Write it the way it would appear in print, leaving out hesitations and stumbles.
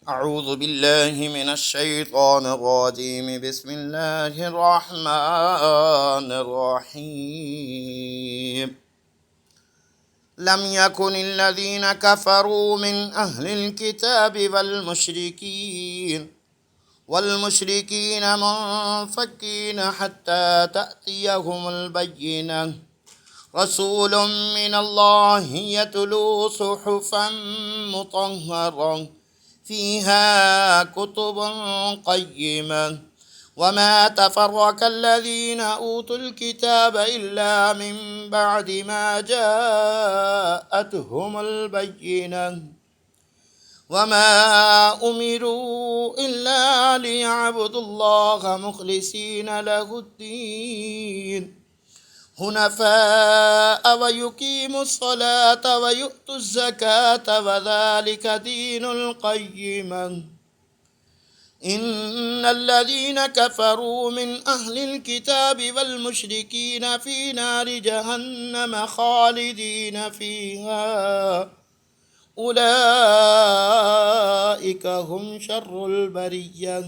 أعوذ بالله من الشيطان الرجيم. بسم الله الرحمن الرحيم. لم يكن الذين كفروا من أهل الكتاب والمشركين منفكين حتى تأتيهم البينة. رسول من الله يتلو صحفا مطهرة فيها كتب قيمة. وما تفرق الذين أوتوا الكتاب إلا من بعد ما جاءتهم البينة. وما أمروا إلا ليعبدوا الله مخلصين له الدين حنفاء ويقيموا الصلاة ويؤتوا الزكاة وذلك دين القيمة. إن الذين كفروا من أهل الكتاب والمشركين في نار جهنم خالدين فيها أولئك هم شر البرية.